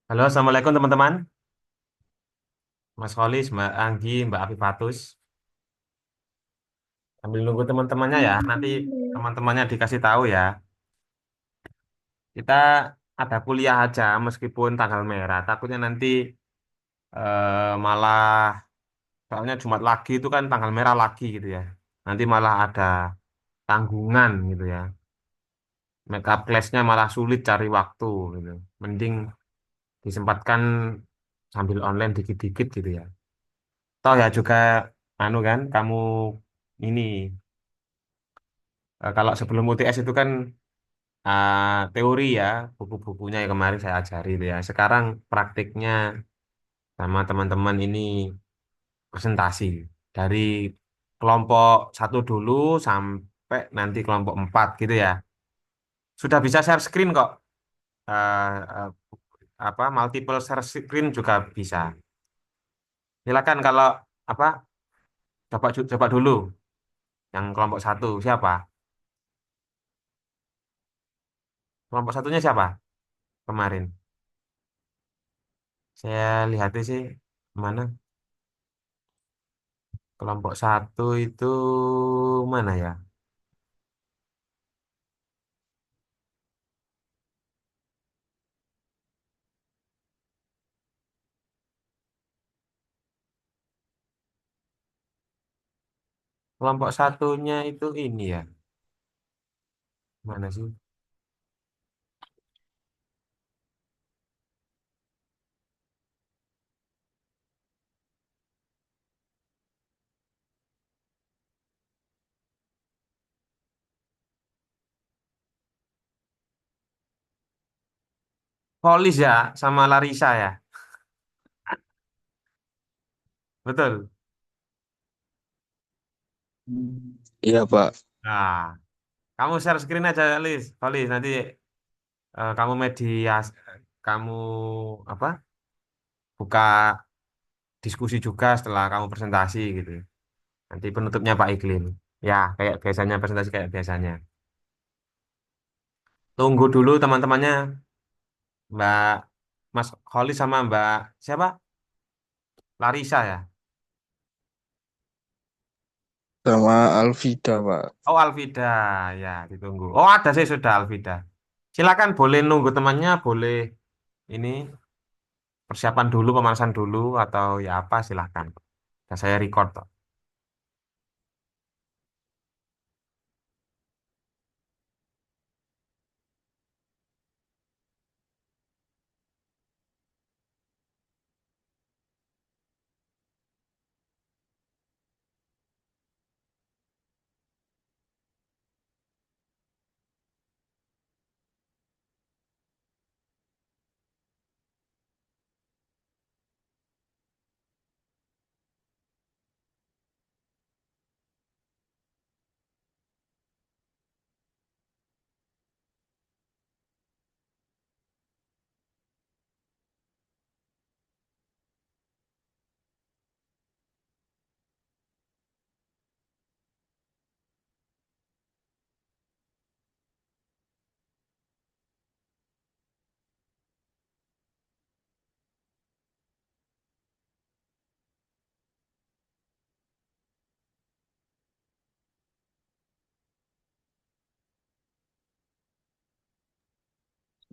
Halo, Assalamualaikum teman-teman. Mas Kholis, Mbak Anggi, Mbak Afifatus. Sambil nunggu teman-temannya ya. Nanti teman-temannya dikasih tahu ya. Kita ada kuliah aja meskipun tanggal merah. Takutnya nanti malah soalnya Jumat lagi itu kan tanggal merah lagi gitu ya. Nanti malah ada tanggungan gitu ya. Makeup class-nya malah sulit cari waktu gitu. Mending disempatkan sambil online dikit-dikit gitu ya. Toh ya juga anu kan kamu ini kalau sebelum UTS itu kan teori ya, buku-bukunya yang kemarin saya ajari itu ya. Sekarang praktiknya sama teman-teman ini presentasi dari kelompok satu dulu sampai nanti kelompok 4 gitu ya. Sudah bisa share screen kok. Eh, eh, multiple share screen juga bisa. Silakan kalau apa coba dulu yang kelompok satu siapa? Kelompok satunya siapa kemarin? Saya lihat sih mana kelompok satu itu mana ya? Kelompok satunya itu ini ya. Mana sih? Polis ya, sama Larissa ya. Betul. Iya, Pak. Nah, kamu share screen aja, Lis. Polis, nanti kamu media, kamu apa? Buka diskusi juga setelah kamu presentasi gitu. Nanti penutupnya Pak Iklim. Ya, kayak biasanya presentasi kayak biasanya. Tunggu dulu teman-temannya, Mbak Mas Kholis sama Mbak siapa? Larissa ya. Sama Alvida, Pak. Oh, Alvida, ya ditunggu. Oh, ada sih sudah Alvida. Silakan boleh nunggu temannya, boleh ini persiapan dulu, pemanasan dulu atau ya apa silakan. Dan saya record kok.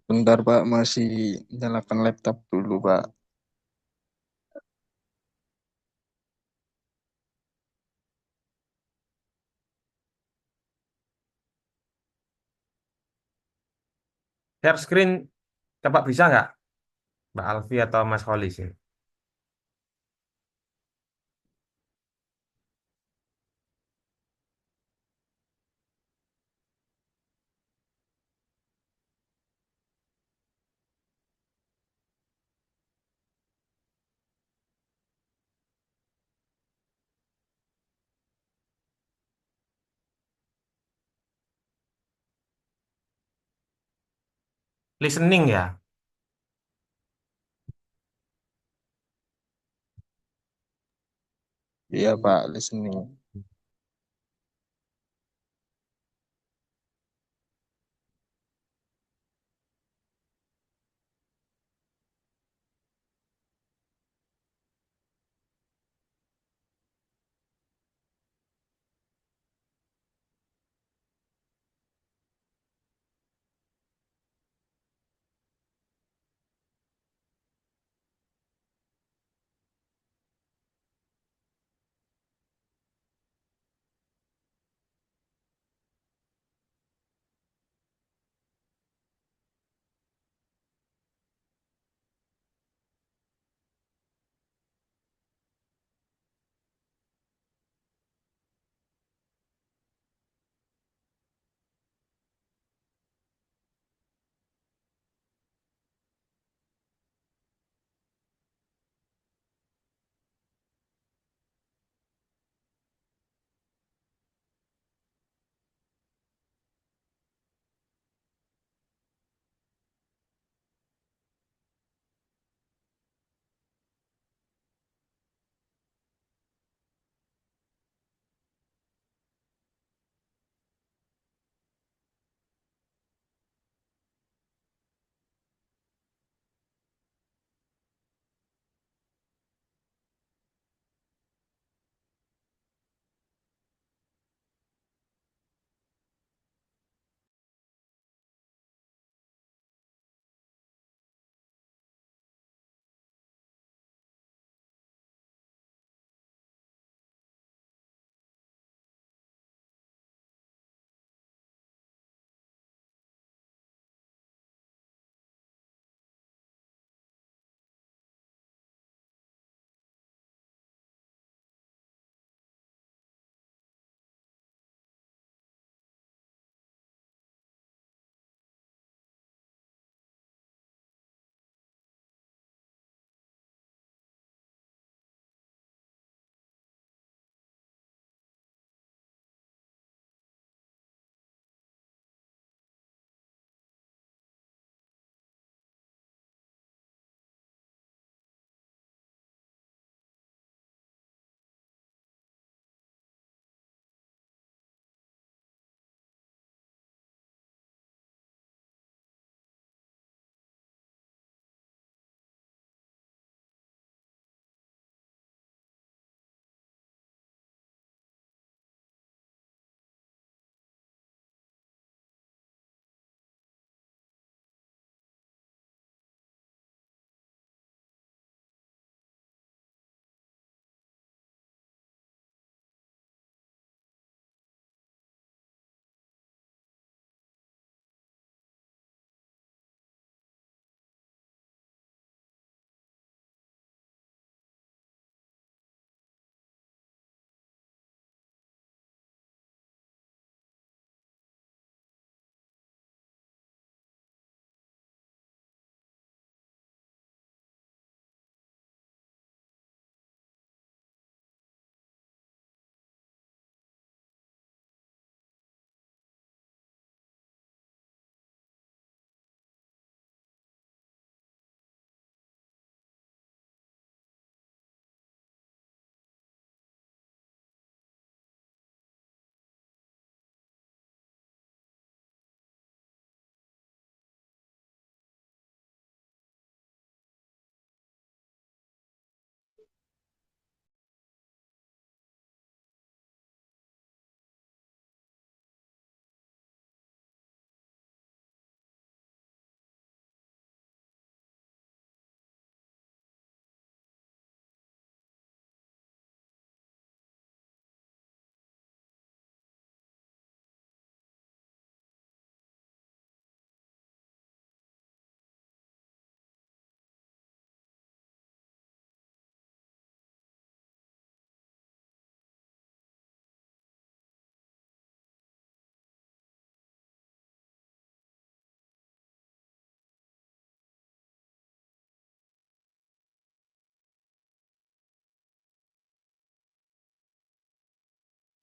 Bentar, Pak. Masih nyalakan laptop dulu, Pak. Share screen coba bisa nggak Mbak Alfi atau Mas Kholis ini? Listening ya. Iya, Pak. Listening.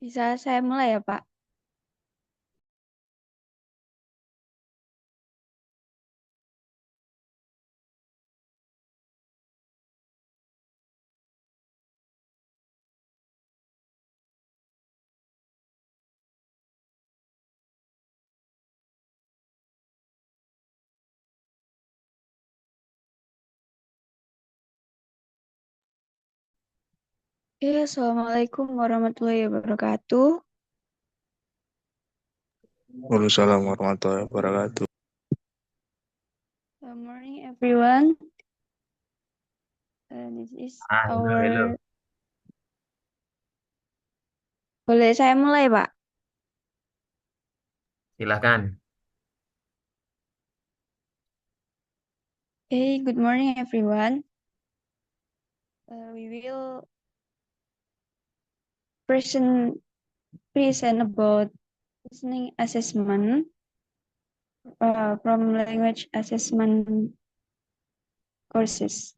Bisa saya mulai ya, Pak? Assalamualaikum warahmatullahi wabarakatuh. Waalaikumsalam warahmatullahi wabarakatuh. Good morning, everyone. This is Hello, hello. Boleh saya mulai, Pak? Silahkan. Hey, good morning, everyone. We will present about listening assessment from language assessment courses.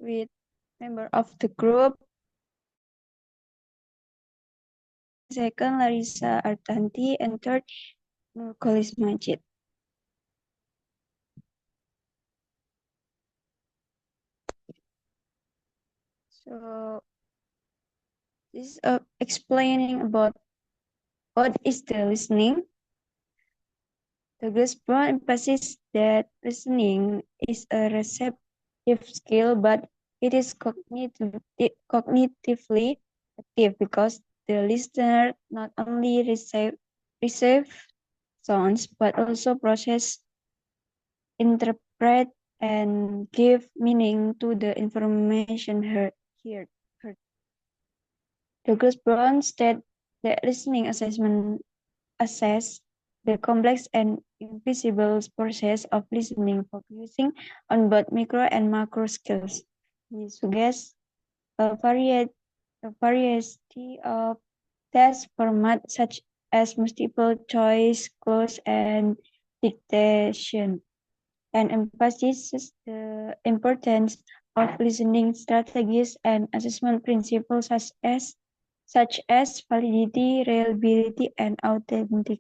With member of the group, second Larissa Artanti, and third Nurkolis Majid. So this is explaining about what is the listening. Douglas Brown emphasizes that listening is a receptive skill, but it is cognitively active because the listener not only receive sounds but also process, interpret, and give meaning to the information heard. Douglas Brown stated that listening assessment assess the complex and invisible process of listening, focusing on both micro and macro skills. He suggests a variety of test formats such as multiple choice, close, and dictation, and emphasizes the importance of listening strategies and assessment principles such as validity, reliability, and authenticity.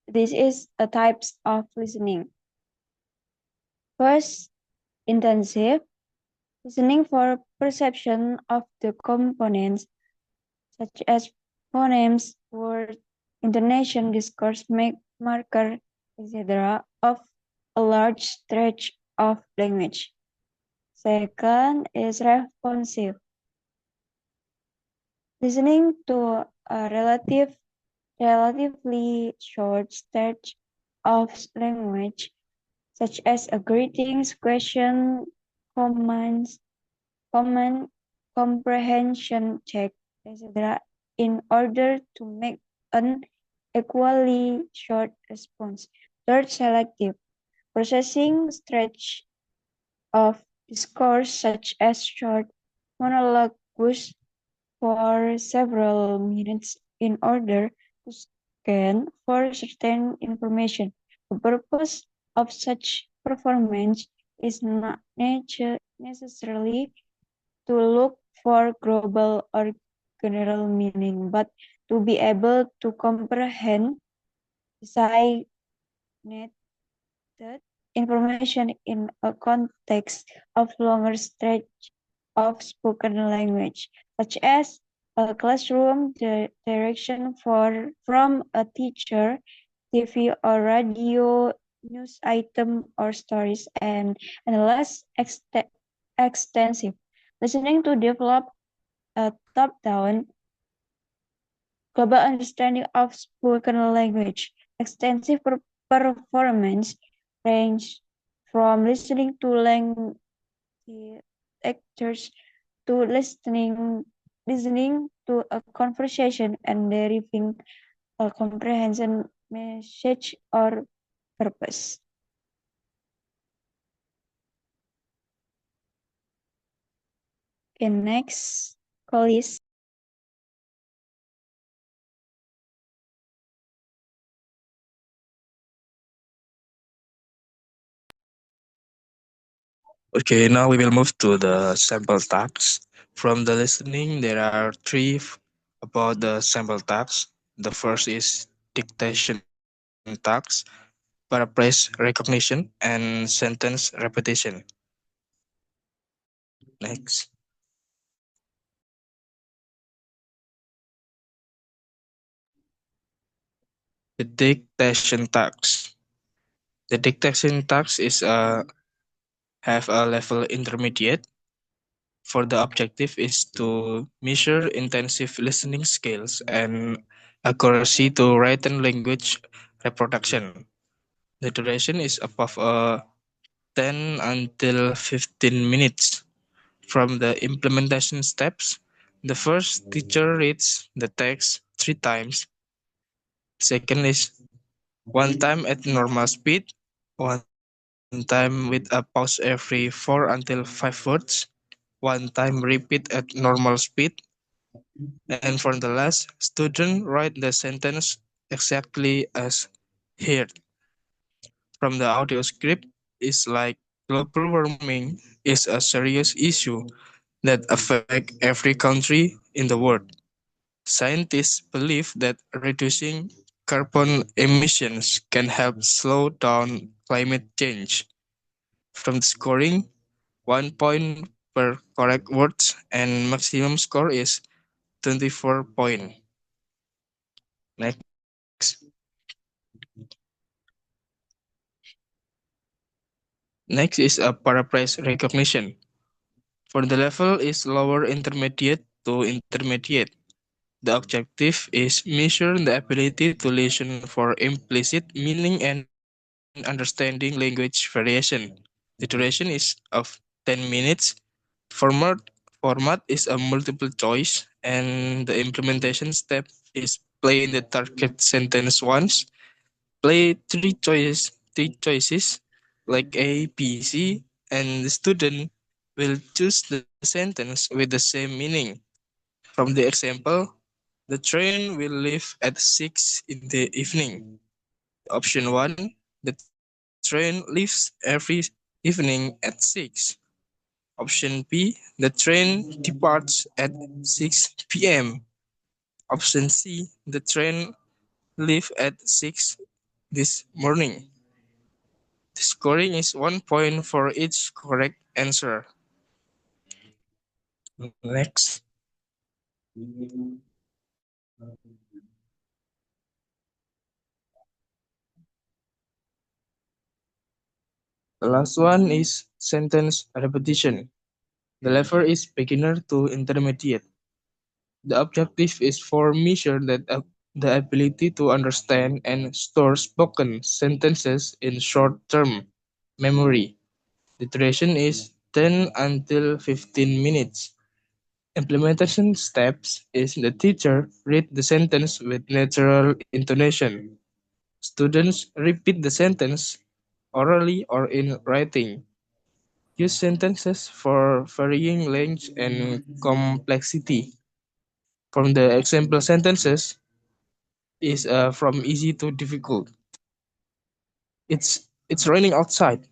This is a types of listening. First, intensive listening for perception of the components such as phonemes, word, intonation, discourse, marker, etc. of a large stretch of language. Second is responsive listening to a relatively short stretch of language, such as a greetings, question, commands, command, comprehension check, etc., in order to make an equally short response. Third, selective processing stretch of discourse, such as short monologues for several minutes in order to scan for certain information. The purpose of such performance is not necessarily to look for global or general meaning, but to be able to comprehend designated information in a context of longer stretch of spoken language, such as a classroom direction from a teacher, TV or radio, news item or stories, and less extensive. Listening to develop a top-down global understanding of spoken language. Extensive performance range from listening to language actors to listening to a conversation and deriving a comprehension message or purpose. Okay, next, Kolis. Okay, now we will move to the sample tasks. From the listening, there are about the sample tasks. The first is dictation tasks, paraphrase recognition, and sentence repetition. Next, the dictation tasks. The dictation task is have a level intermediate. For the objective is to measure intensive listening skills and accuracy to written language reproduction. The duration is above 10 until 15 minutes. From the implementation steps, the first teacher reads the text 3 times. Second is one time at normal speed, one time with a pause every 4 until 5 words, one time repeat at normal speed, and for the last, student write the sentence exactly as heard. From the audio script is like global warming is a serious issue that affect every country in the world. Scientists believe that reducing carbon emissions can help slow down climate change. From the scoring, 1 point per correct words and maximum score is 24 point. Next. Next is a paraphrase recognition. For the level is lower intermediate to intermediate. The objective is measure the ability to listen for implicit meaning and understanding language variation. The duration is of 10 minutes. Format format is a multiple choice and the implementation step is play in the target sentence once. Play three choices like A, B, C, and the student will choose the sentence with the same meaning. From the example, the train will leave at 6 in the evening. Option 1, the train leaves every evening at 6. Option B, the train departs at 6 p.m. Option C, the train leave at 6 this morning. The scoring is 1 point for each correct answer. Next. The last one is sentence repetition. The level is beginner to intermediate. The objective is for measure that the ability to understand and store spoken sentences in short-term memory. The duration is 10 until 15 minutes. Implementation steps is the teacher read the sentence with natural intonation. Students repeat the sentence orally or in writing. Use sentences for varying length and complexity. From the example sentences is from easy to difficult. It's raining outside.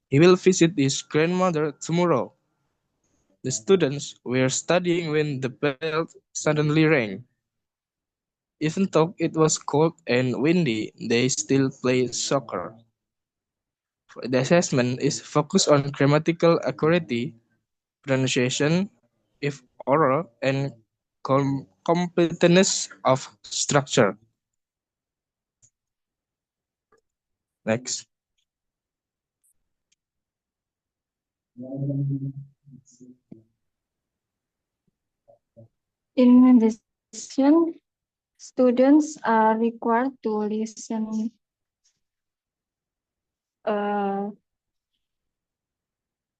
He will visit his grandmother tomorrow. The students were studying when the bell suddenly rang. Even though it was cold and windy, they still played soccer. The assessment is focused on grammatical accuracy, pronunciation, if oral, and completeness of structure. Next. In addition, students are required to listen a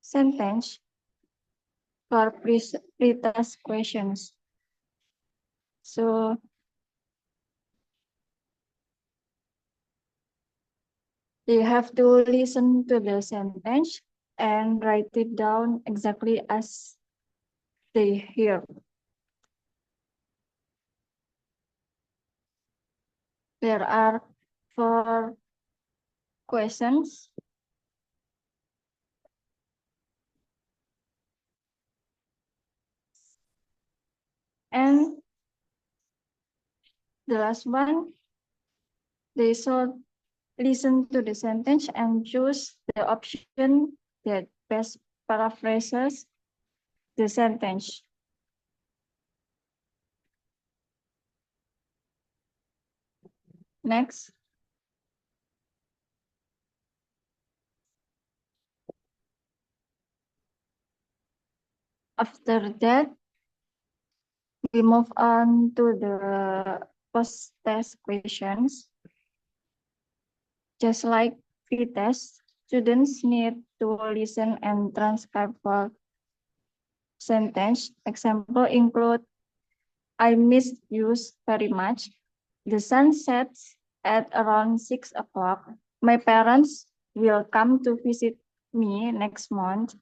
sentence for pre-task questions. So you have to listen to the sentence and write it down exactly as they hear. There are 4 questions. And the last one, they should listen to the sentence and choose the option that best paraphrases the sentence. Next. After that, we move on to the post-test questions. Just like pre-test, students need to listen and transcribe for sentence. Example include, I miss you very much. The sun sets at around 6 o'clock. My parents will come to visit me next month.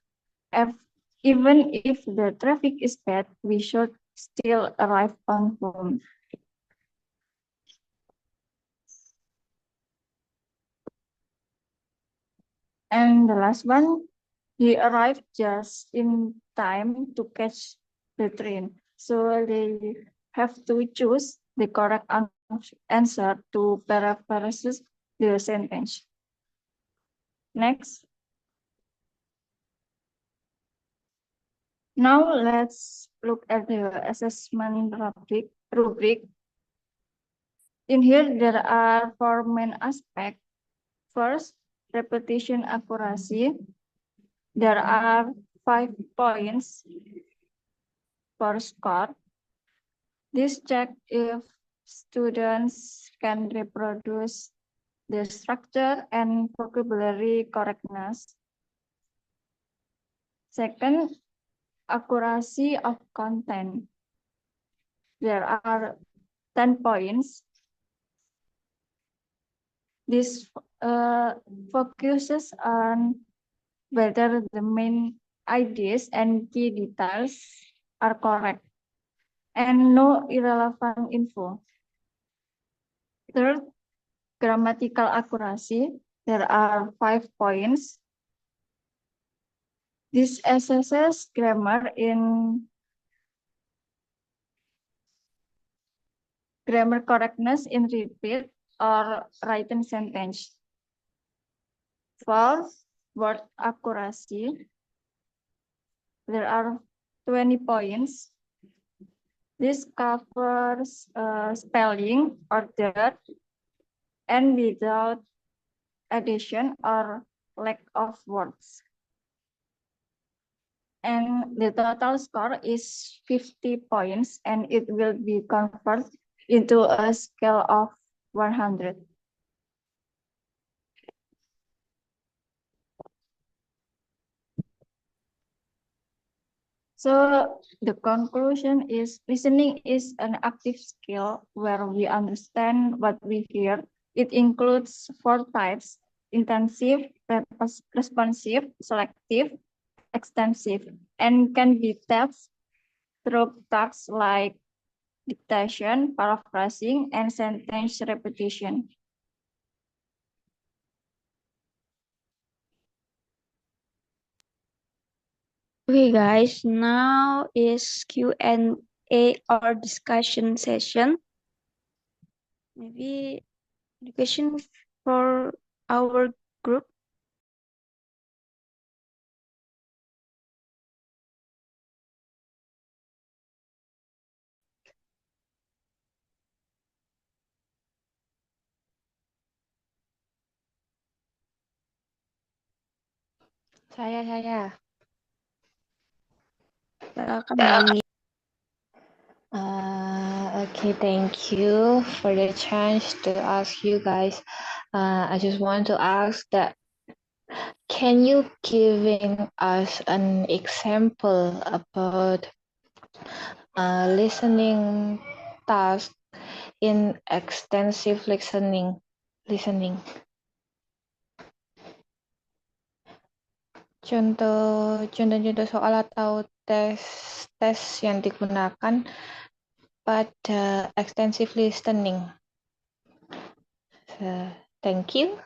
If, even if the traffic is bad, we should still arrive on home. And the last one, he arrived just in time to catch the train. So they have to choose the correct answer to paraphrase the sentence. Next. Now let's look at the assessment rubric. In here, there are 4 main aspects. First, repetition accuracy. There are 5 points per score. This check if students can reproduce the structure and vocabulary correctness. Second, accuracy of content. There are 10 points. This focuses on whether the main ideas and key details are correct and no irrelevant info. Third, grammatical accuracy. There are 5 points. This assesses grammar correctness in repeat or written sentence. Fourth, word accuracy. There are 20 points. This covers spelling, order, and without addition or lack of words. And the total score is 50 points, and it will be converted into a scale of 100. So the conclusion is listening is an active skill where we understand what we hear. It includes 4 types: intensive, responsive, selective, extensive, and can be tested through tasks like dictation, paraphrasing, and sentence repetition. Okay, guys, now is Q&A or discussion session. Maybe the question for our group. Saya. Silakan Mami. Okay, thank you for the chance to ask you guys. I just want to ask that can you giving us an example about listening task in extensive listening? Contoh soal atau tes yang digunakan pada extensive listening. Thank you.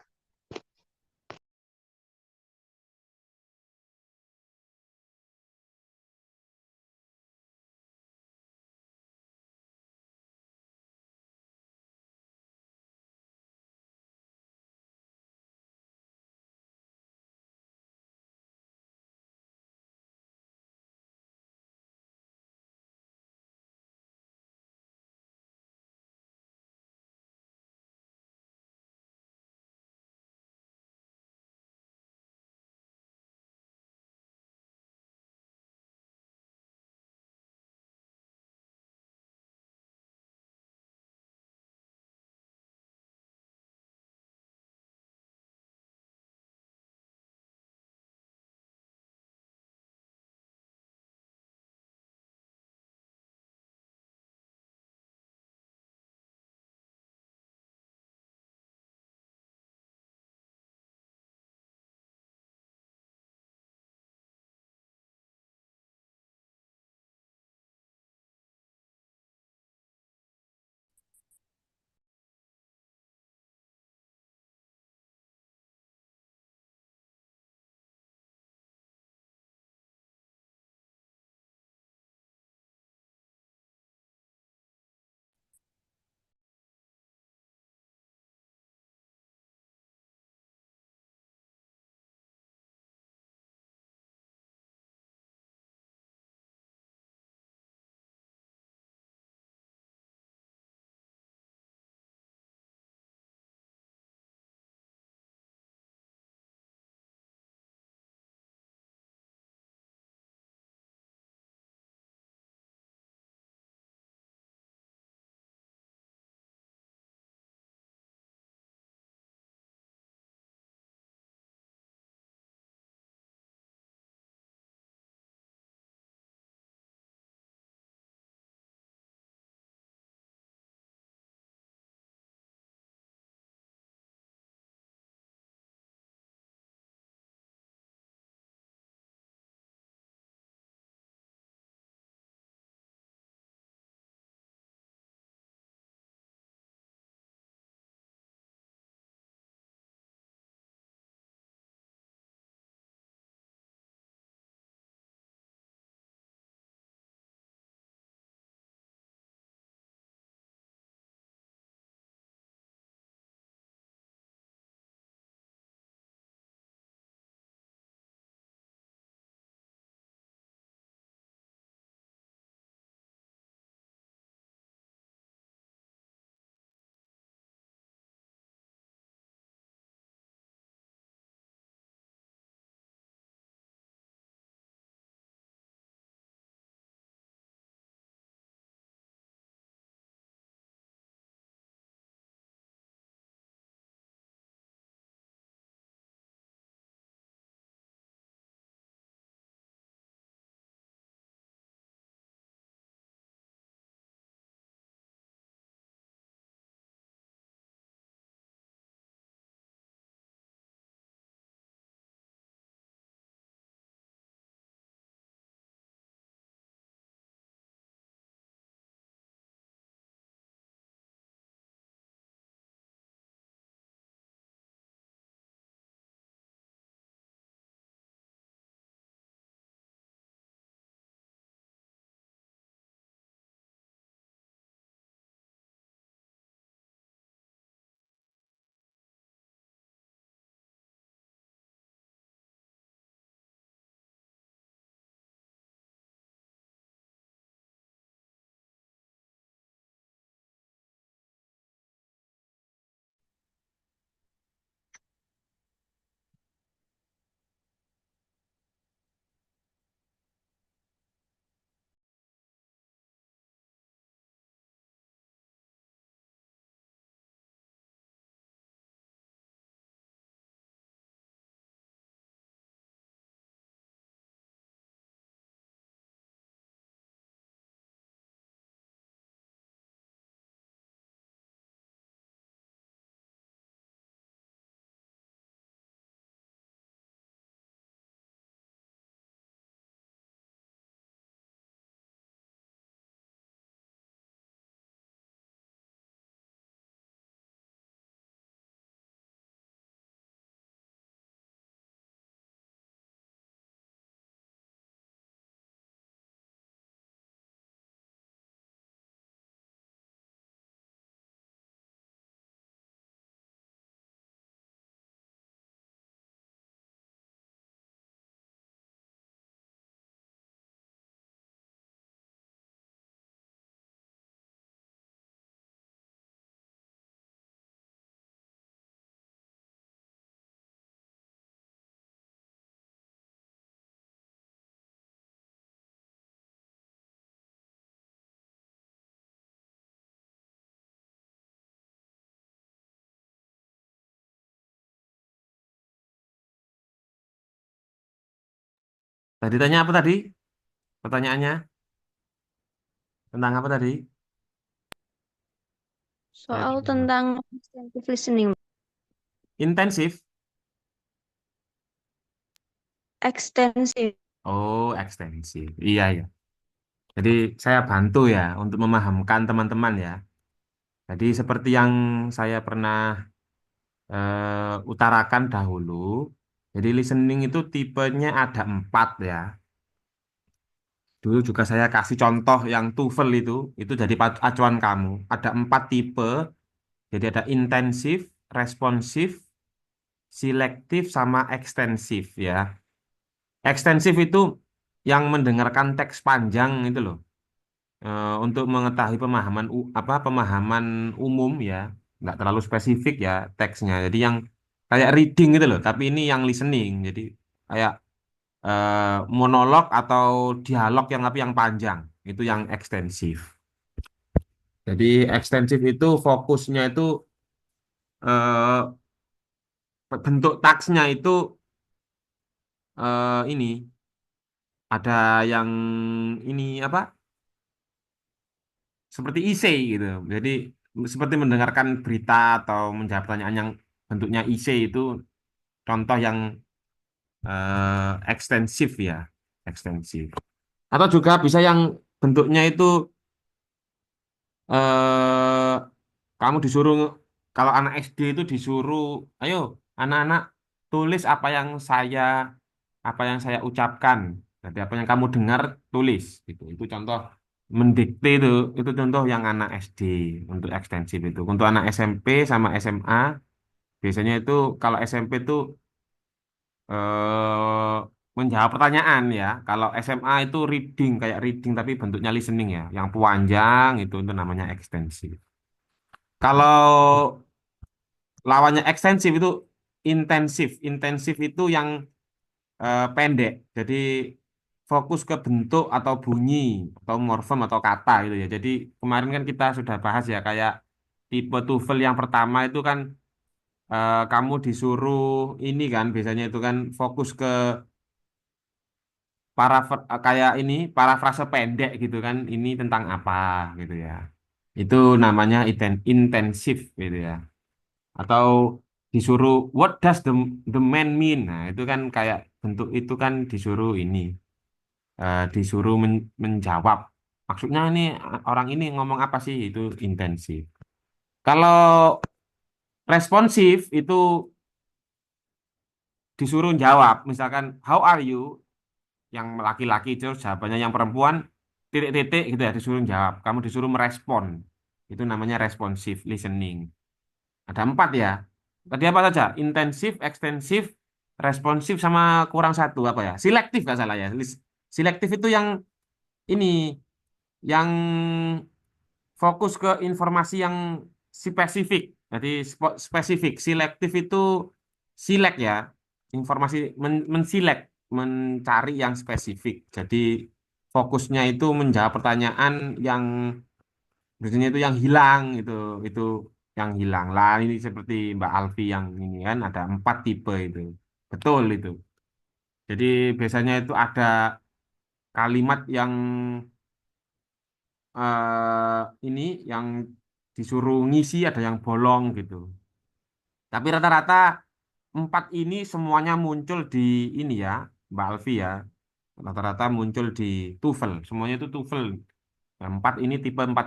Tadi tanya apa tadi? Pertanyaannya tentang apa tadi? Ayo Soal dijawab. tentang extensive listening. Intensif. Extensive. Oh, ekstensif. Iya, ya. Jadi saya bantu ya untuk memahamkan teman-teman ya. Jadi seperti yang saya pernah utarakan dahulu. Jadi listening itu tipenya ada 4 ya. Dulu juga saya kasih contoh yang TOEFL itu jadi acuan kamu. Ada 4 tipe. Jadi ada intensif, responsif, selektif, sama ekstensif ya. Ekstensif itu yang mendengarkan teks panjang itu loh. Untuk mengetahui pemahaman pemahaman umum ya, nggak terlalu spesifik ya teksnya. Jadi yang kayak reading gitu loh, tapi ini yang listening. Jadi kayak monolog atau dialog yang tapi yang panjang itu yang ekstensif. Jadi ekstensif itu fokusnya itu eh, bentuk taksnya itu ini ada yang ini apa seperti essay gitu. Jadi seperti mendengarkan berita atau menjawab pertanyaan yang bentuknya essay itu contoh yang ekstensif ya, ekstensif. Atau juga bisa yang bentuknya itu eh, kamu disuruh kalau anak SD itu disuruh, ayo anak-anak tulis apa yang saya ucapkan. Jadi apa yang kamu dengar tulis gitu. Itu contoh mendikte itu contoh yang anak SD untuk ekstensif itu. Untuk anak SMP sama SMA biasanya itu kalau SMP itu menjawab pertanyaan ya. Kalau SMA itu reading kayak reading tapi bentuknya listening ya. Yang panjang itu namanya ekstensif. Kalau lawannya ekstensif itu intensif. Intensif itu yang pendek. Jadi fokus ke bentuk atau bunyi atau morfem atau kata gitu ya. Jadi kemarin kan kita sudah bahas ya kayak tipe TOEFL yang pertama itu kan kamu disuruh ini kan biasanya itu kan fokus ke kayak ini parafrase pendek gitu kan ini tentang apa gitu ya. Itu namanya intensif gitu ya. Atau disuruh what does the man mean? Nah, itu kan kayak bentuk itu kan disuruh ini disuruh menjawab. Maksudnya ini orang ini ngomong apa sih? Itu intensif. Kalau responsif itu disuruh jawab, misalkan how are you? Yang laki-laki terus jawabannya yang perempuan titik-titik gitu ya disuruh jawab. Kamu disuruh merespon. Itu namanya responsif listening. Ada 4 ya. Tadi apa saja? Intensif, ekstensif, responsif sama kurang satu apa ya? Selektif nggak salah ya. Selektif itu yang ini yang fokus ke informasi yang spesifik. Jadi spesifik. Selektif itu silek ya. Informasi mensilek, mencari yang spesifik. Jadi fokusnya itu menjawab pertanyaan yang biasanya itu yang hilang itu yang hilang. Lah ini seperti Mbak Alfi yang ini kan ada 4 tipe itu. Betul itu. Jadi biasanya itu ada kalimat yang ini yang disuruh ngisi ada yang bolong gitu. Tapi rata-rata 4 ini semuanya muncul di ini ya, Mbak Alfi ya. Rata-rata muncul di TOEFL. Semuanya itu TOEFL. Nah, 4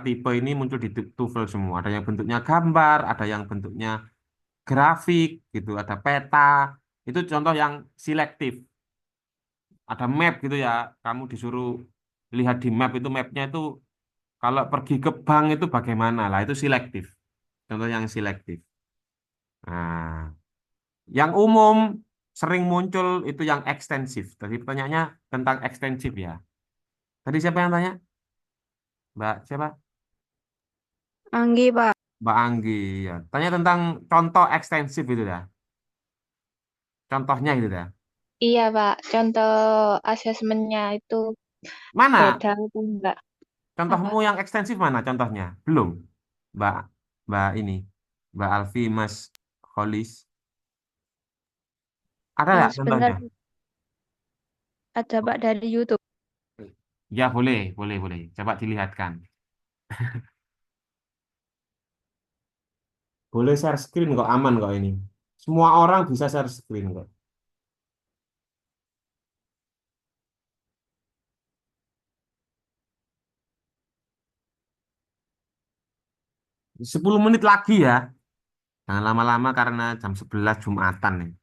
tipe ini muncul di TOEFL semua. Ada yang bentuknya gambar, ada yang bentuknya grafik gitu, ada peta. Itu contoh yang selektif. Ada map gitu ya. Kamu disuruh lihat di map itu mapnya itu kalau pergi ke bank itu bagaimana lah itu selektif. Contoh yang selektif. Nah, yang umum sering muncul itu yang ekstensif. Tadi pertanyaannya tentang ekstensif ya. Tadi siapa yang tanya? Mbak siapa? Anggi, Pak. Mbak Anggi ya. Tanya tentang contoh ekstensif itu ya. Contohnya itu ya. Iya, Pak. Contoh asesmennya itu Mana? beda atau enggak? Apa? Contohmu yang ekstensif mana contohnya? Belum. Mbak Mbak ini. Mbak Alfi Mas Holis. Ada nggak Sebentar. contohnya? coba dari YouTube. Ya boleh, boleh, boleh. Coba dilihatkan. Boleh share screen kok, aman kok ini. Semua orang bisa share screen kok. 10 menit lagi ya. Jangan lama-lama karena jam 11 Jumatan nih.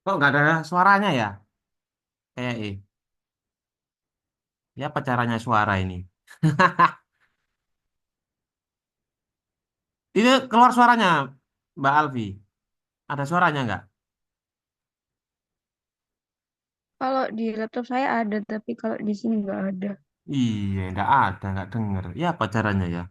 Kok nggak ada suaranya ya? Ya apa caranya suara ini? Ini keluar suaranya, Mbak Alfi. Ada suaranya nggak? Kalau di laptop saya ada, tapi kalau di sini nggak ada. Iya, nggak denger. Ya apa caranya ya?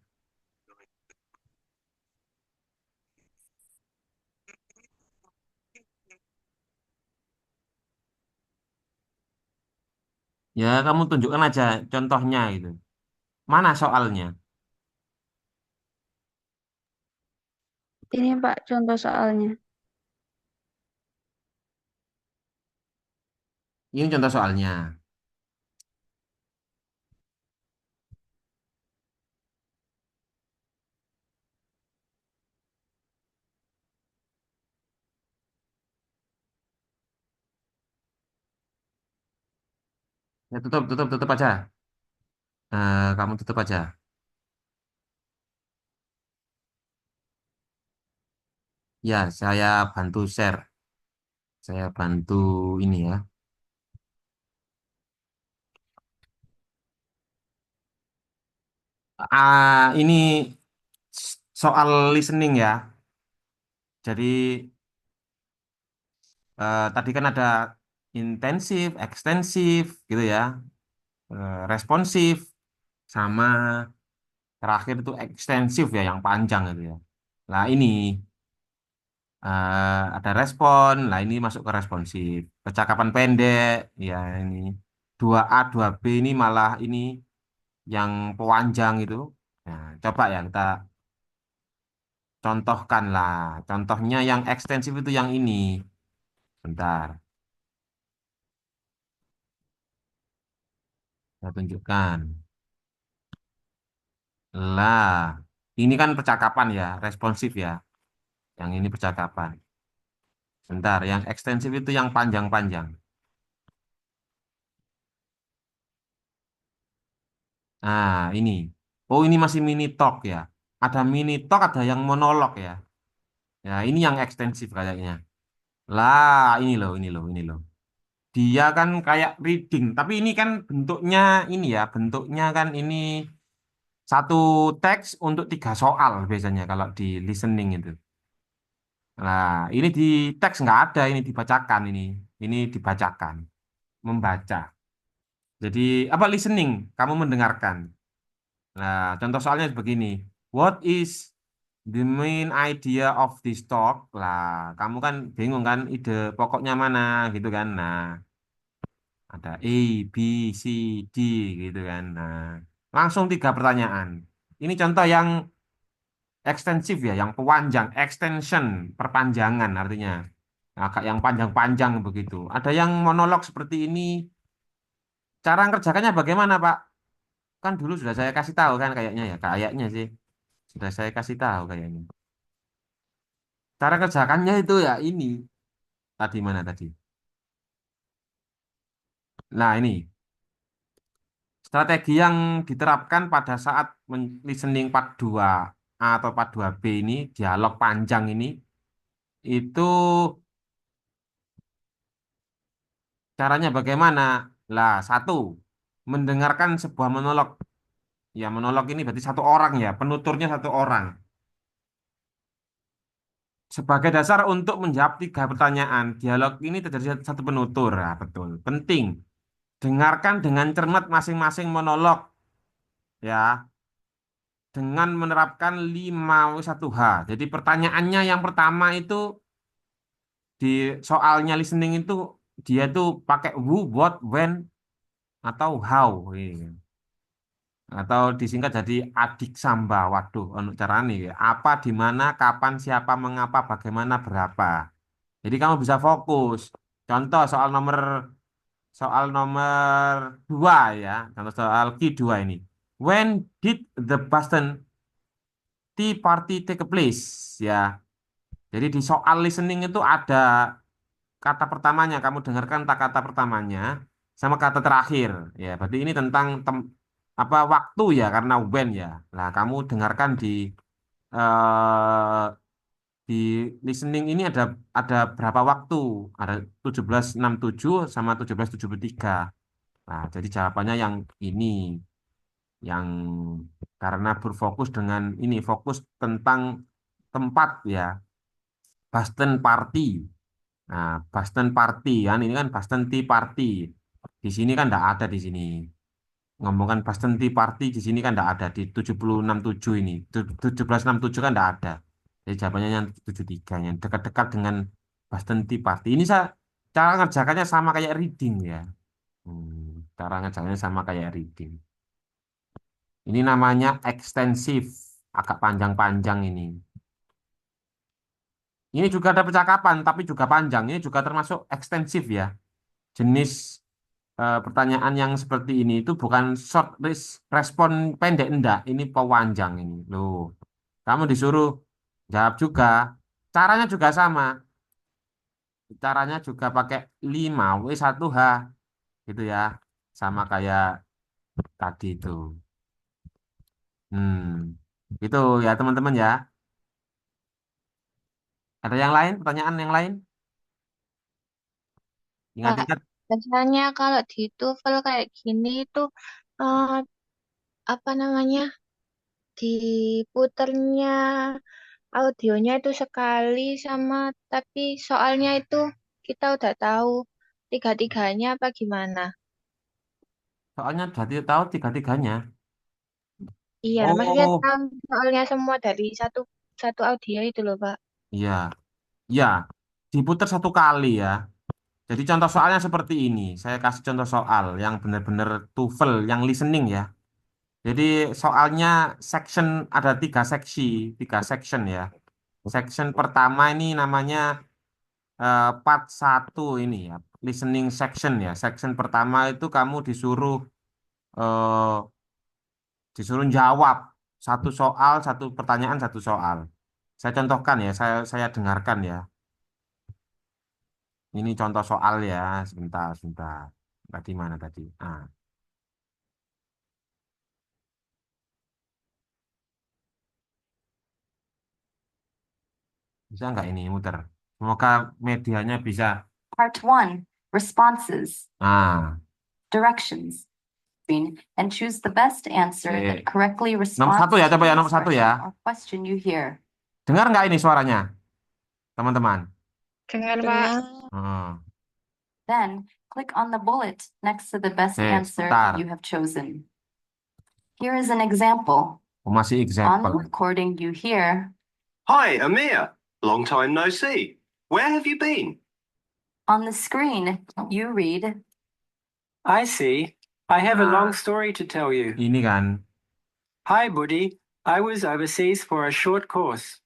Ya kamu tunjukkan aja contohnya gitu. Mana soalnya? Ini Pak contoh soalnya. Ini contoh soalnya. Ya tutup aja. Kamu tutup aja. Ya, saya bantu share. Saya bantu ini ya. Ini soal listening ya. Jadi tadi kan ada intensif, ekstensif, gitu ya, responsif, sama terakhir itu ekstensif ya, yang panjang itu ya. Nah ini ada respon, lah ini masuk ke responsif. Percakapan pendek, ya ini 2A 2B ini malah ini yang pewanjang itu. Nah, coba ya kita contohkan lah. Contohnya yang ekstensif itu yang ini. Bentar, saya tunjukkan. Lah, ini kan percakapan ya, responsif ya. Yang ini percakapan. Bentar, yang ekstensif itu yang panjang-panjang. Nah, ini. Oh, ini masih mini talk ya. Ada mini talk, ada yang monolog ya. Ya, ini yang ekstensif kayaknya. Lah, ini loh. Dia kan kayak reading, tapi ini kan bentuknya ini ya, bentuknya kan ini satu teks untuk 3 soal biasanya kalau di listening itu. Nah, ini di teks nggak ada, ini dibacakan ini. Ini dibacakan, membaca. Jadi apa listening? Kamu mendengarkan. Nah, contoh soalnya begini. What is the main idea of this talk? Lah, kamu kan bingung kan ide pokoknya mana gitu kan. Nah, ada A, B, C, D gitu kan. Nah, langsung 3 pertanyaan. Ini contoh yang ekstensif ya, yang panjang, extension, perpanjangan artinya. Agak yang panjang-panjang begitu. Ada yang monolog seperti ini. Cara ngerjakannya bagaimana, Pak? Kan dulu sudah saya kasih tahu kan kayaknya ya, kayaknya sih. Sudah saya kasih tahu kayaknya. Cara kerjakannya itu ya ini. Tadi mana tadi? Nah, ini strategi yang diterapkan pada saat listening part 2A atau part 2B ini, dialog panjang ini, itu caranya bagaimana? Lah, satu, mendengarkan sebuah monolog. Ya, monolog ini berarti satu orang ya, penuturnya satu orang. Sebagai dasar untuk menjawab 3 pertanyaan, dialog ini terjadi satu penutur. Nah, betul. Penting. Dengarkan dengan cermat masing-masing monolog. Ya, dengan menerapkan 5W1H. Jadi pertanyaannya yang pertama itu di soalnya listening itu dia tuh pakai who, what, when, atau how. Atau disingkat jadi adik samba. Waduh, untuk cara nih. Apa, di mana, kapan, siapa, mengapa, bagaimana, berapa. Jadi kamu bisa fokus. Contoh soal nomor 2 ya. Contoh soal Q2 ini. When did the Boston Tea Party take place? Ya. Jadi di soal listening itu ada kata pertamanya, kamu dengarkan tak kata pertamanya sama kata terakhir. Ya, berarti ini tentang apa waktu ya karena when ya. Nah, kamu dengarkan eh, di listening ini ada berapa waktu? Ada 1767 sama 1773. Nah, jadi jawabannya yang ini yang karena berfokus dengan ini fokus tentang tempat ya. Boston Party. Nah, Boston Party kan ini kan Boston Tea Party. Di sini kan tidak ada di sini. Ngomongkan Boston Tea Party di sini kan tidak ada di 767 ini. 1767 kan tidak ada. Jadi jawabannya yang 73 yang dekat-dekat dengan Boston Tea Party. Ini saya cara ngerjakannya sama kayak reading ya. Cara ngerjakannya sama kayak reading. Ini namanya ekstensif, agak panjang-panjang ini. Ini juga ada percakapan, tapi juga panjang. Ini juga termasuk ekstensif ya. Jenis pertanyaan yang seperti ini itu bukan short respon pendek, enggak. Ini panjang ini. Loh, kamu disuruh jawab juga. Caranya juga sama. Caranya juga pakai 5W1H gitu ya. Sama kayak tadi itu. Itu ya teman-teman ya. Ada yang lain? Pertanyaan yang lain? Kak, Ingat-ingat. biasanya kalau di TOEFL kayak gini itu eh, apa namanya diputernya audionya itu sekali sama tapi soalnya itu kita udah tahu tiga-tiganya apa gimana? Soalnya jadi tahu tiga-tiganya. Iya, maksudnya Oh, tahu soalnya semua dari satu satu audio itu loh, Pak. iya. Ya, diputar 1 kali ya. Jadi contoh soalnya seperti ini. Saya kasih contoh soal yang benar-benar TOEFL, yang listening ya. Jadi soalnya section ada 3 section ya. Section pertama ini namanya part 1 ini ya, listening section ya. Section pertama itu kamu eh, disuruh jawab satu soal, satu pertanyaan, satu soal. Saya contohkan ya, saya dengarkan ya. Ini contoh soal ya, sebentar, sebentar. Tadi mana tadi? Bisa nggak ini muter? Semoga medianya bisa. Part 1, responses, Ah, directions. And choose the best answer Oke. that correctly Nomor responds 1 ya, to coba the ya, nomor 1 ya. expression or question you hear. Dengar nggak ini suaranya, teman-teman? Dengar, Pak. Hmm. Then, click on the bullet next to the best Oke, answer sebentar. you have chosen. Here is an example. Oh, masih On the example. recording you hear, Hi, Amir. Long time no see. Where have you been? on the screen you read, I see. I have a long story to tell you. Ini kan. Hi, Buddy. I was overseas for a short course.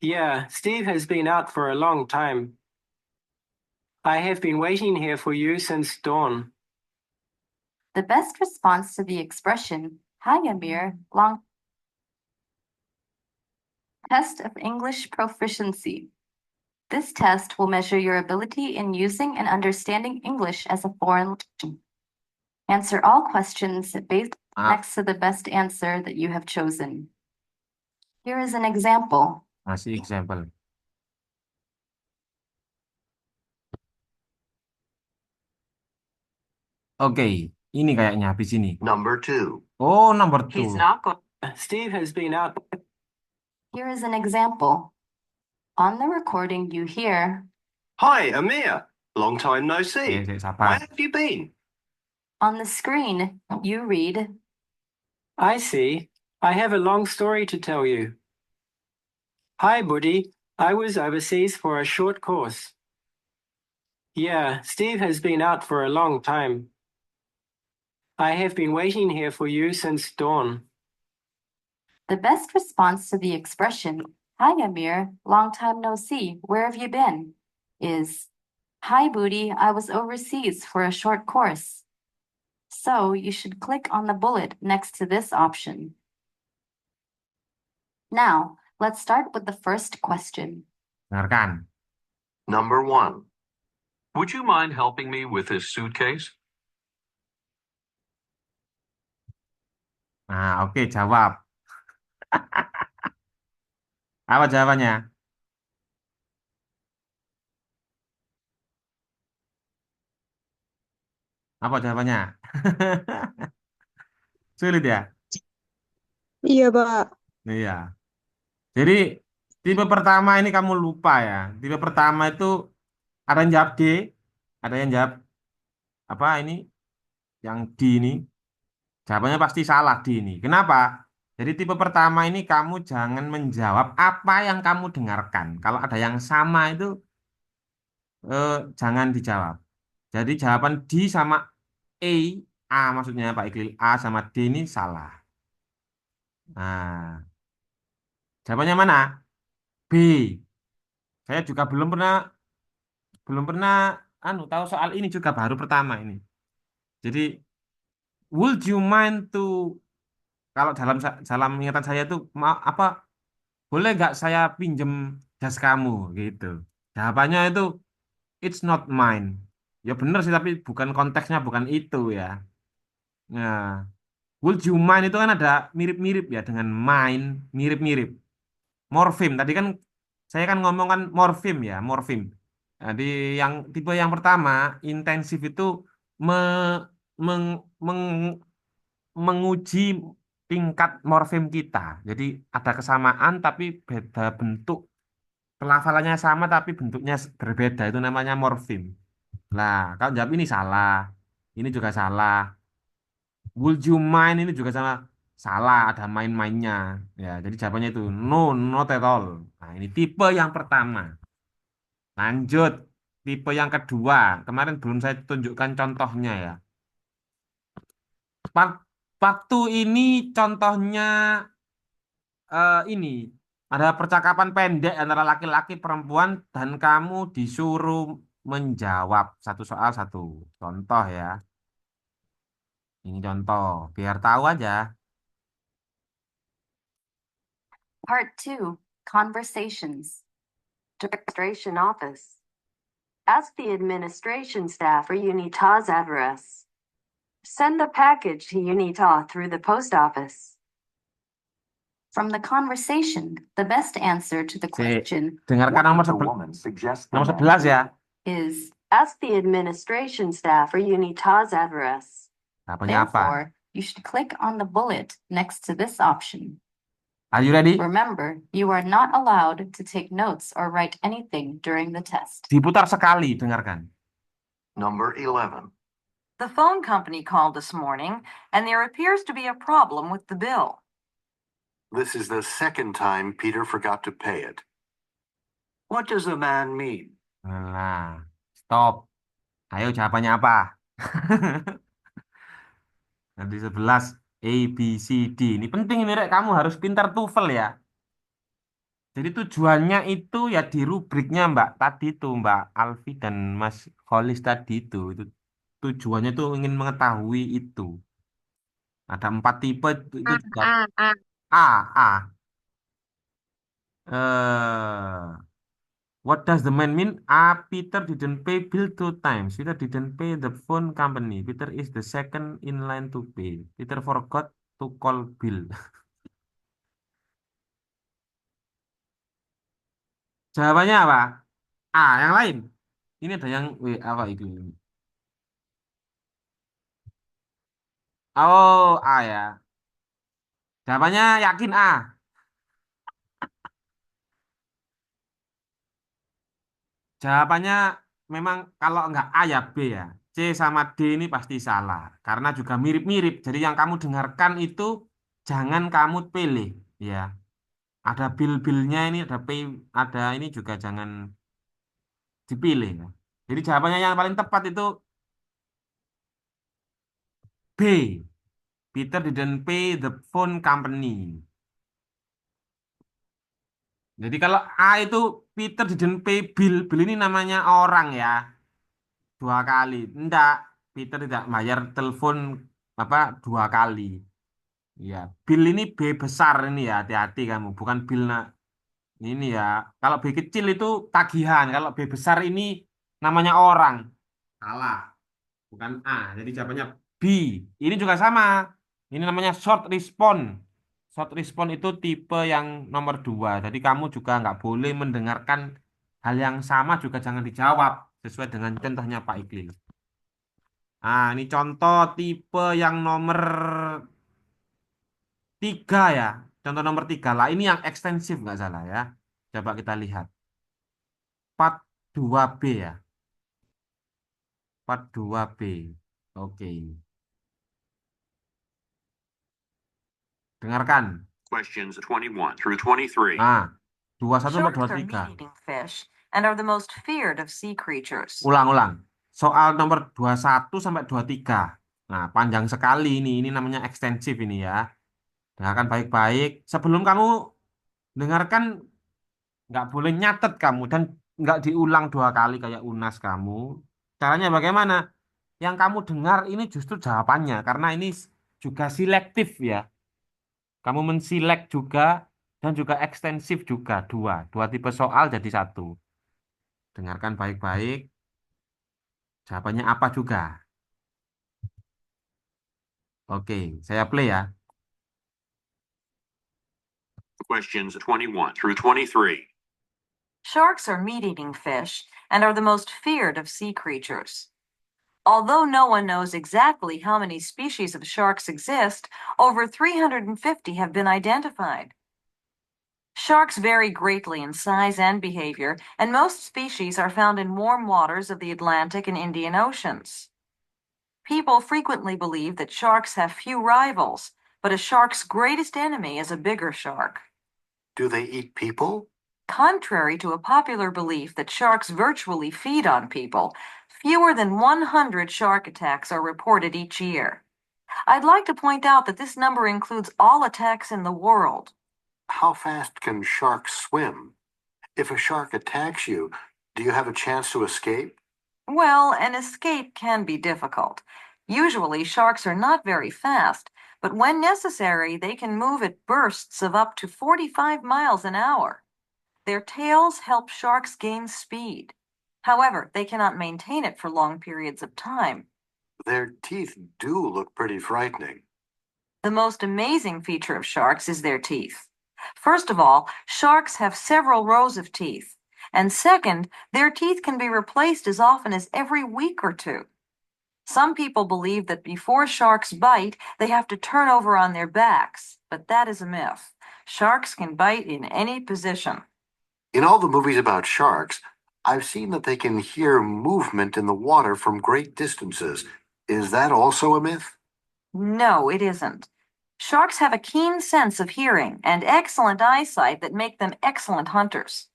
Yeah, Steve has been out for a long time. I have been waiting here for you since dawn. The best response to the expression, Hi Amir, long test of English proficiency. This test will measure your ability in using and understanding English as a foreign language. Answer all questions based Ah, next to the best answer that you have chosen. Here is an example. masih example. Oke, ini kayaknya habis ini. Number 2. Oh, number He's 2. not going. Steve has been out. Here is an example. On the recording you hear, Hi, Amir. Long time no see. Where Sabar. have you been? on the screen you read, I see. I have a long story to tell you. Hi, Buddy. I was overseas for a short course. Yeah, Steve has been out for a long time. I have been waiting here for you since dawn. the best response to the expression, Hi Amir, long time no see, where have you been? Is, Hi Booty, I was overseas for a short course. So you should click on the bullet next to this option. Now, let's start with the first question. Dengarkan. Number 1. Would you mind helping me with this suitcase? Nah, oke, jawab. Apa jawabannya? Apa jawabannya? Sulit ya? Iya, Pak. Iya. Jadi tipe pertama ini kamu lupa ya. Tipe pertama itu ada yang jawab D, ada yang jawab apa ini? Yang D ini. Jawabannya pasti salah D ini. Kenapa? Jadi tipe pertama ini kamu jangan menjawab apa yang kamu dengarkan. Kalau ada yang sama itu jangan dijawab. Jadi jawaban D sama A, A maksudnya Pak Iqlil, A sama D ini salah. Nah, jawabannya mana? B. Saya juga belum pernah tahu soal ini juga baru pertama ini. Jadi would you mind to kalau dalam ingatan saya tuh apa boleh nggak saya pinjem jas kamu gitu. Jawabannya itu it's not mine. Ya benar sih tapi bukan konteksnya bukan itu ya. Nah, would you mind itu kan ada mirip-mirip ya dengan mine, mirip-mirip. Morfem tadi kan saya kan ngomong kan morfem ya, morfem. Jadi yang tipe yang pertama intensif itu me, meng- meng- menguji tingkat morfem kita. Jadi ada kesamaan tapi beda bentuk. Pelafalannya sama tapi bentuknya berbeda itu namanya morfem. Nah, kalau jawab ini salah. Ini juga salah. Would you mind ini juga sama salah, ada main-mainnya. Ya, jadi jawabannya itu no, not at all. Nah, ini tipe yang pertama. Lanjut, tipe yang kedua. Kemarin belum saya tunjukkan contohnya ya. Wak- Waktu ini contohnya ini ada percakapan pendek antara laki-laki perempuan dan kamu disuruh menjawab satu soal satu contoh ya. Ini contoh, biar tahu aja. Part 2, Conversations. Administration Office. Ask the administration staff for UNITA's address. Send the package to UNITA through the post office. From the conversation, the best answer to the question Dengarkan nomor The woman suggests the nomor man 11 ya. is ask the administration staff for UNITA's address. Jawabannya apa? Therefore, you should click on the bullet next to this option. Are you ready? Remember, you are not allowed to take notes or write anything during the test. Diputar sekali, dengarkan. Number 11. The phone company called this morning, and there appears to be a problem with the bill. This is the second time Peter forgot to pay it. What does the man mean? Nah, stop. Ayo jawabannya apa? Nanti 11. A, B, C, D. Ini penting ini, Rek. Kamu harus pintar TOEFL ya. Jadi tujuannya itu ya di rubriknya Mbak tadi itu Mbak Alfi dan Mas Holis tadi itu tujuannya itu ingin mengetahui itu. Ada 4 tipe itu juga A. What does the man mean? Peter didn't pay bill 2 times. Peter didn't pay the phone company. Peter is the second in line to pay. Peter forgot to call Bill. Jawabannya apa? A. Yang lain. Ini ada yang apa itu? Oh, A ya. Jawabannya yakin A. Jawabannya memang kalau nggak A ya B ya. C sama D ini pasti salah. Karena juga mirip-mirip. Jadi yang kamu dengarkan itu jangan kamu pilih. Ya, ada bill-billnya ini, ada ini juga jangan dipilih. Ya. Jadi jawabannya yang paling tepat itu B. Peter didn't pay the phone company. Jadi kalau A itu Peter didn't pay bill. Bill ini namanya orang ya. 2 kali. Enggak, Peter tidak bayar telepon apa 2 kali. Ya, bill ini B besar ini ya, hati-hati kamu. Bukan bill ini ya. Kalau B kecil itu tagihan. Kalau B besar ini namanya orang. Salah, bukan A. Jadi jawabannya B. Ini juga sama. Ini namanya short response. Short response itu tipe yang nomor 2. Jadi kamu juga nggak boleh mendengarkan hal yang sama juga jangan dijawab sesuai dengan contohnya Pak Iqlil. Nah, ini contoh tipe yang nomor 3 ya. Contoh nomor 3 lah. Ini yang ekstensif nggak salah ya. Coba kita lihat. Part 2B ya. Part 2B. Oke. Dengarkan. Questions 21 through 23. Nah, 21 sampai Sharks are 23. meat-eating fish and are the most feared of sea creatures. Ulang-ulang. Soal nomor 21 sampai 23. Nah, panjang sekali ini. Ini namanya ekstensif ini ya. Dengarkan baik-baik. Sebelum kamu dengarkan, nggak boleh nyatet kamu. Dan nggak diulang 2 kali kayak UNAS kamu. Caranya bagaimana? Yang kamu dengar ini justru jawabannya. Karena ini juga selektif ya. Kamu mensilek juga dan juga ekstensif juga. Dua tipe soal jadi 1. Dengarkan baik-baik. Jawabannya apa juga? Oke, saya play ya. Questions 21 through 23. Sharks are meat-eating fish and are the most feared of sea creatures. Although no one knows exactly how many species of sharks exist, over 350 have been identified. Sharks vary greatly in size and behavior, and most species are found in warm waters of the Atlantic and Indian Oceans. People frequently believe that sharks have few rivals, but a shark's greatest enemy is a bigger shark. Do they eat people? Contrary to a popular belief that sharks virtually feed on people, fewer than 100 shark attacks are reported each year. I'd like to point out that this number includes all attacks in the world. How fast can sharks swim? If a shark attacks you, do you have a chance to escape? Well, an escape can be difficult. Usually, sharks are not very fast, but when necessary, they can move at bursts of up to 45 miles an hour. Their tails help sharks gain speed. However, they cannot maintain it for long periods of time. Their teeth do look pretty frightening. The most amazing feature of sharks is their teeth. First of all, sharks have several rows of teeth. And second, their teeth can be replaced as often as every week or 2. Some people believe that before sharks bite, they have to turn over on their backs, but that is a myth. Sharks can bite in any position. In all the movies about sharks, I've seen that they can hear movement in the water from great distances. Is that also a myth? No, it isn't. Sharks have a keen sense of hearing and excellent eyesight that make them excellent hunters.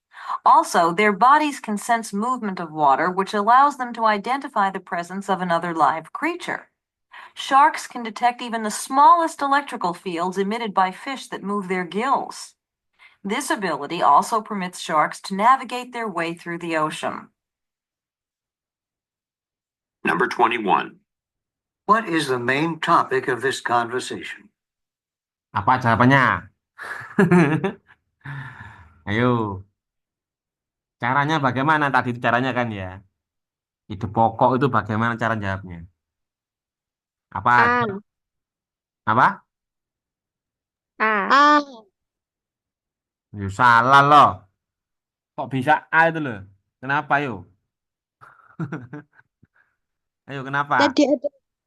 Also, their bodies can sense movement of water, which allows them to identify the presence of another live creature. Sharks can detect even the smallest electrical fields emitted by fish that move their gills. This ability also permits sharks to navigate their way through the ocean. Number 21. What is the main topic of this conversation? Apa jawabannya? Ayo. Caranya bagaimana tadi itu caranya kan ya? Ide pokok itu bagaimana cara jawabnya? Apa? A. Apa? A. Ya, salah loh. Kok bisa A itu loh? Kenapa yuk? Ayo kenapa?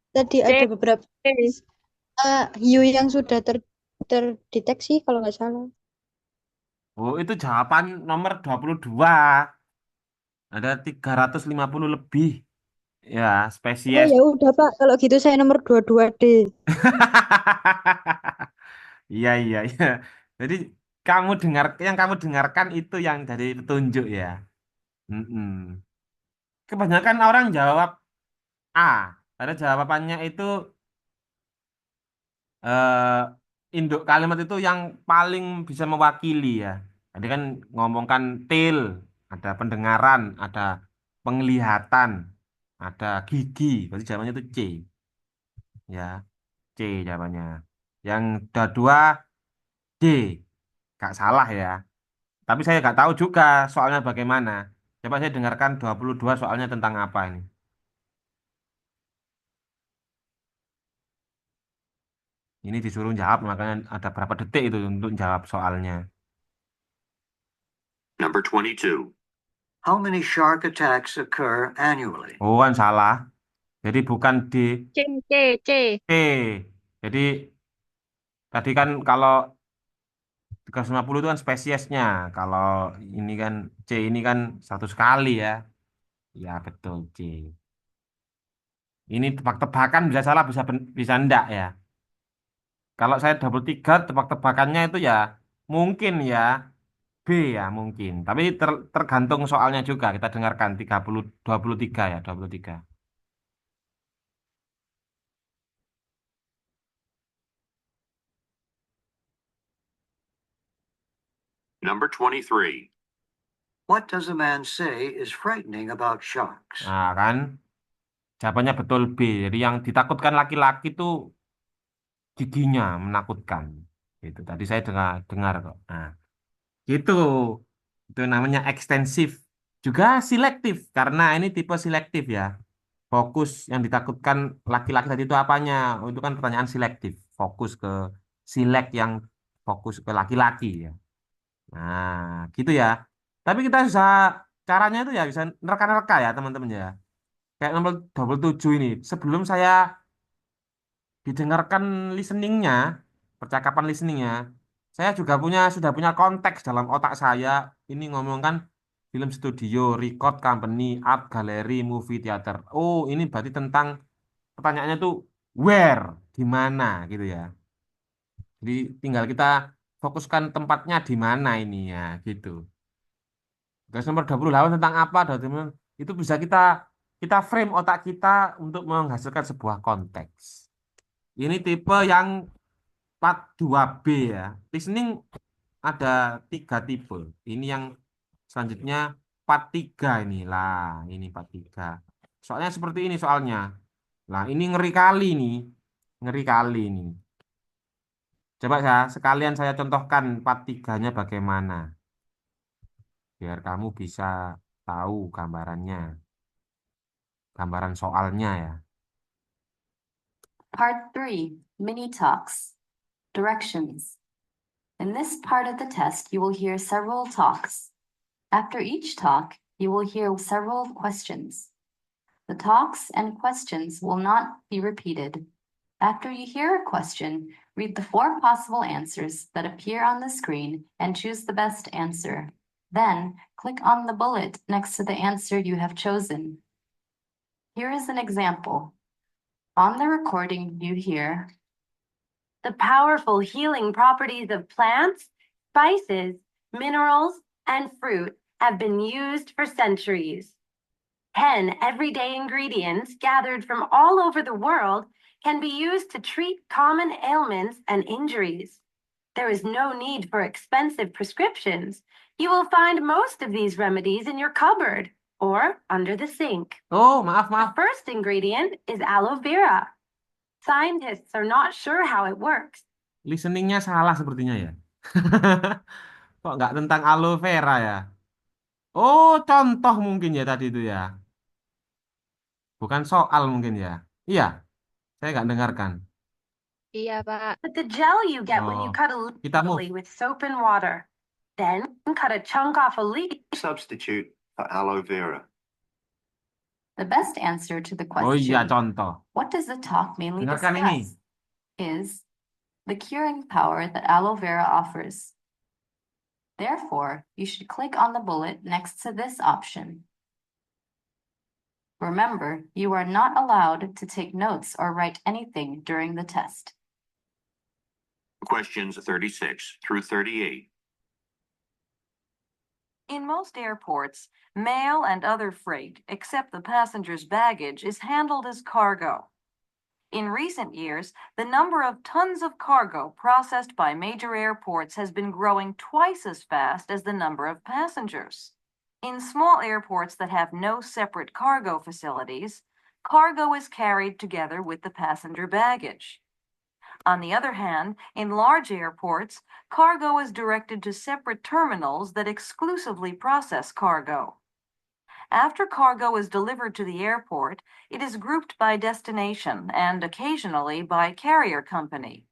Tadi ada beberapa hiu yang sudah terdeteksi kalau nggak salah. Oh, itu jawaban nomor 22. Ada 350 lebih ya Oh spesies. ya udah Pak, kalau gitu saya nomor 22D. Iya, iya, iya. Jadi yang kamu dengarkan itu yang dari petunjuk ya. Mm-mm. Kebanyakan orang jawab A. Ada jawabannya itu induk kalimat itu yang paling bisa mewakili ya. Tadi kan ngomongkan til, ada pendengaran, ada penglihatan, ada gigi. Berarti jawabannya itu C. Ya, C jawabannya. Yang kedua D. Gak salah ya. Tapi saya gak tahu juga soalnya bagaimana. Coba saya dengarkan 22 soalnya tentang apa ini. Ini disuruh jawab, makanya ada berapa detik itu untuk jawab soalnya. Number 22. How many shark attacks occur annually? Oh kan salah. Jadi bukan D, C. T. Jadi tadi kan kalau 350 itu kan spesiesnya. Kalau ini kan C ini kan 100 kali ya. Ya betul C. Ini tebak-tebakan bisa salah bisa enggak ya. Kalau saya double 3 tebak-tebakannya itu ya mungkin ya B ya mungkin. Tapi tergantung soalnya juga. Kita dengarkan 23 ya 23. Number 23. What does a man say is frightening about sharks? Nah kan jawabannya betul B. Jadi yang ditakutkan laki-laki itu giginya menakutkan. Itu tadi saya dengar kok. Nah, gitu. Itu namanya ekstensif. Juga selektif karena ini tipe selektif ya. Fokus yang ditakutkan laki-laki tadi itu apanya? Oh, itu kan pertanyaan selektif. Fokus ke silek yang fokus ke laki-laki ya. Nah, gitu ya. Tapi kita bisa caranya itu ya bisa nerka-nerka ya teman-teman ya. Kayak nomor 27 ini. Sebelum saya didengarkan listeningnya, percakapan listeningnya, saya juga sudah punya konteks dalam otak saya. Ini ngomongkan film studio, record company, art gallery, movie theater. Oh, ini berarti tentang pertanyaannya tuh where, di mana gitu ya. Jadi tinggal kita fokuskan tempatnya di mana ini ya, gitu. Terus nomor 28 tentang apa, itu bisa kita frame otak kita untuk menghasilkan sebuah konteks. Ini tipe yang part 2B ya. Listening ada 3 tipe. Ini yang selanjutnya part 3 inilah. Ini part 3. Soalnya seperti ini soalnya. Nah, ini ngeri kali nih. Ngeri kali ini. Coba sekalian saya contohkan part 3-nya bagaimana. Biar kamu bisa tahu gambarannya. Gambaran soalnya ya. Part 3, Mini Talks. Directions. In this part of the test, you will hear several talks. After each talk, you will hear several questions. The talks and questions will not be repeated. After you hear a question, read the 4 possible answers that appear on the screen and choose the best answer. Then, click on the bullet next to the answer you have chosen. Here is an example. On the recording, you hear, the powerful healing properties of plants, spices, minerals, and fruit have been used for centuries. 10 everyday ingredients gathered from all over the world can be used to treat common ailments and injuries. There is no need for expensive prescriptions. You will find most of these remedies in your cupboard or under the sink. Oh, maaf, The maaf. first ingredient is aloe vera. Scientists are not sure how it works. Listeningnya salah sepertinya ya. Kok nggak tentang aloe vera ya? Oh, contoh mungkin ya tadi itu ya. Bukan soal mungkin ya. Iya, saya nggak dengarkan. Iya, Pak. But the gel you get when you Oh, cut a kita move. lily with soap and water. Then cut a chunk off a leaf. Substitute for aloe vera. The best answer to the Oh iya, question, contoh. what does the talk mainly Dengarkan ini. discuss, is the curing power that aloe vera offers. Therefore, you should click on the bullet next to this option. Remember, you are not allowed to take notes or write anything during the test. Questions 36 through 38. In most airports, mail and other freight, except the passenger's baggage, is handled as cargo. In recent years, the number of tons of cargo processed by major airports has been growing twice as fast as the number of passengers. In small airports that have no separate cargo facilities, cargo is carried together with the passenger baggage. On the other hand, in large airports, cargo is directed to separate terminals that exclusively process cargo. After cargo is delivered to the airport, it is grouped by destination and occasionally by carrier company.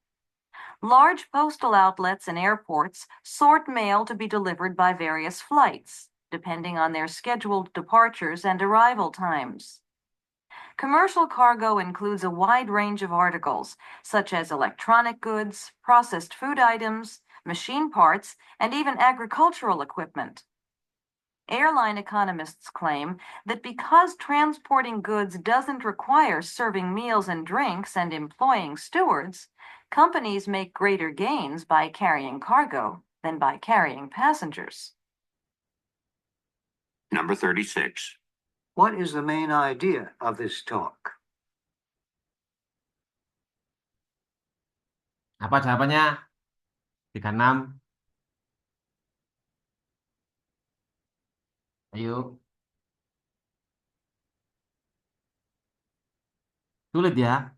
Large postal outlets and airports sort mail to be delivered by various flights, depending on their scheduled departures and arrival times. Commercial cargo includes a wide range of articles, such as electronic goods, processed food items, machine parts, and even agricultural equipment. Airline economists claim that because transporting goods doesn't require serving meals and drinks and employing stewards, companies make greater gains by carrying cargo than by carrying passengers. Number 36. What is the main idea of this talk? Apa jawabannya? 36. Ayo. Sulit ya.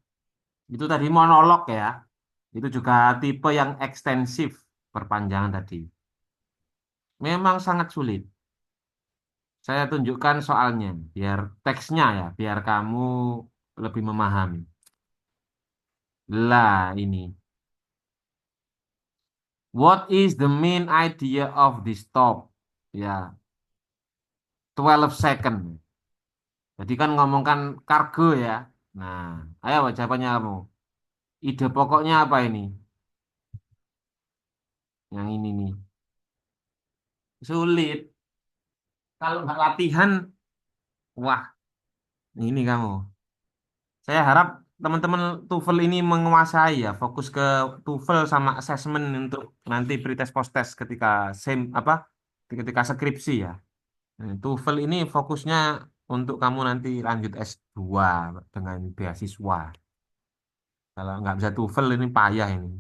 Itu tadi monolog ya. Itu juga tipe yang ekstensif perpanjangan tadi. Memang sangat sulit. Saya tunjukkan soalnya biar teksnya ya, biar kamu lebih memahami. Lah ini. What is the main idea of this talk? Ya. 12 second. Jadi kan ngomongkan kargo ya. Nah, ayo jawabannya kamu. Ide pokoknya apa ini? Yang ini nih. Sulit. Kalau nggak latihan, wah, ini kamu. Saya harap teman-teman TOEFL ini menguasai ya, fokus ke TOEFL sama assessment untuk nanti pretest posttest ketika ketika skripsi ya. TOEFL ini fokusnya untuk kamu nanti lanjut S2 dengan beasiswa. Kalau nggak bisa TOEFL ini payah ini.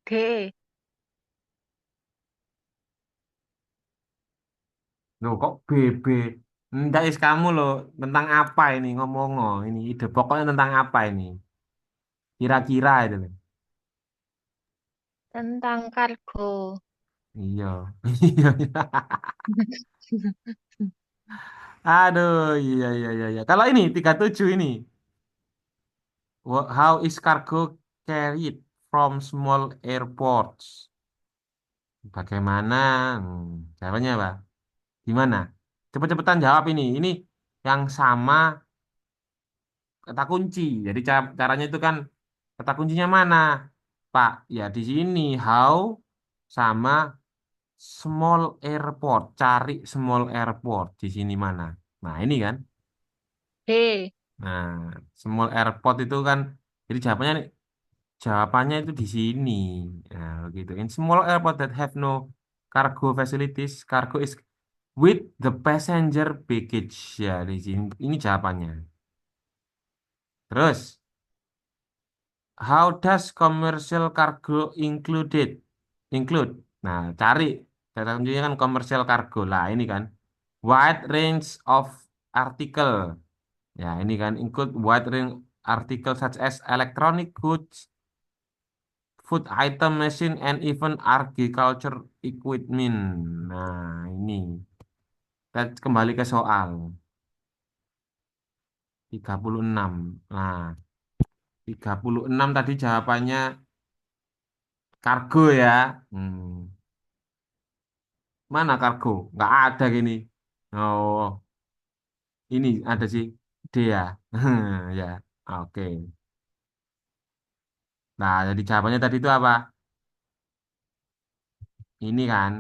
D. Loh kok BB? Enggak is kamu loh tentang apa ini ngomong ini ide pokoknya tentang apa ini? Kira-kira itu loh. Tentang kargo. Iya. Aduh, iya iya iya iya. Kalau ini 37 ini. How is cargo carried from small airports? Bagaimana? Jawabannya apa? Gimana? Cepet-cepetan jawab ini. Ini yang sama kata kunci. Jadi caranya itu kan kata kuncinya mana? Pak, ya di sini how sama small airport. Cari small airport di sini mana? Nah, ini kan. D. Nah, small airport itu kan, jadi jawabannya itu di sini. Nah, begitu. In small airport that have no cargo facilities, cargo is with the passenger baggage. Ya, di sini ini jawabannya. Terus, how does commercial cargo include? Nah, cari. Kata kuncinya kan commercial cargo. Lah, ini kan wide range of article. Ya, ini kan include wide range article such as electronic goods, food item, machine, and even agriculture equipment. Nah, ini. Kita kembali ke soal 36. Nah, 36 tadi jawabannya kargo ya. Mana kargo? Nggak ada gini. Oh, ini ada sih. D ya. Ya, oke. Nah, jadi jawabannya tadi itu apa? Ini kan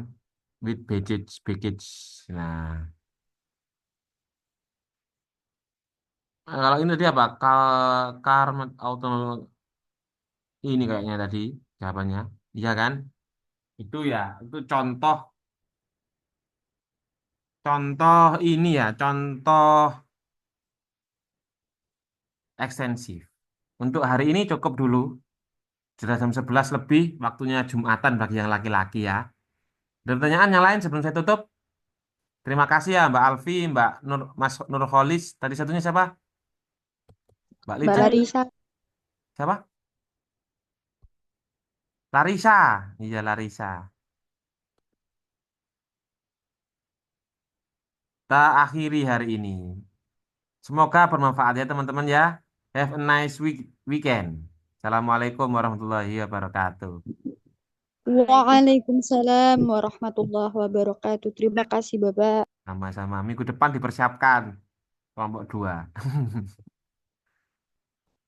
with baggage. Nah, kalau ini tadi apa? Car auto ini kayaknya tadi jawabannya. Iya kan? Itu ya, itu contoh ini ya, contoh ekstensif. Untuk hari ini cukup dulu. Sudah jam 11 lebih, waktunya Jumatan bagi yang laki-laki ya. Ada pertanyaan yang lain sebelum saya tutup? Terima kasih ya Mbak Alfi, Mbak Mas Nurholis. Tadi satunya siapa? Mbak Mbak Lica. Larissa. Siapa? Larissa. Iya, Larissa. Kita akhiri hari ini. Semoga bermanfaat ya teman-teman ya. Have a nice weekend. Assalamualaikum warahmatullahi wabarakatuh. Waalaikumsalam warahmatullahi wabarakatuh. Terima kasih, Bapak. Sama-sama. Minggu depan dipersiapkan kelompok 2.